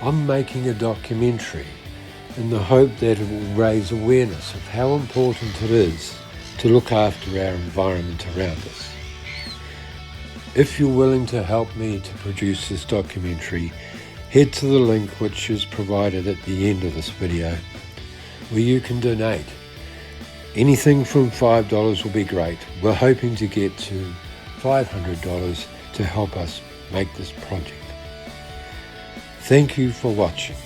I'm making a documentary in the hope that it will raise awareness of how important it is to look after our environment around us. If you're willing to help me to produce this documentary, head to the link which is provided at the end of this video, where you can donate. Anything from $5 will be great. We're hoping to get to $500 to help us make this project. Thank you for watching.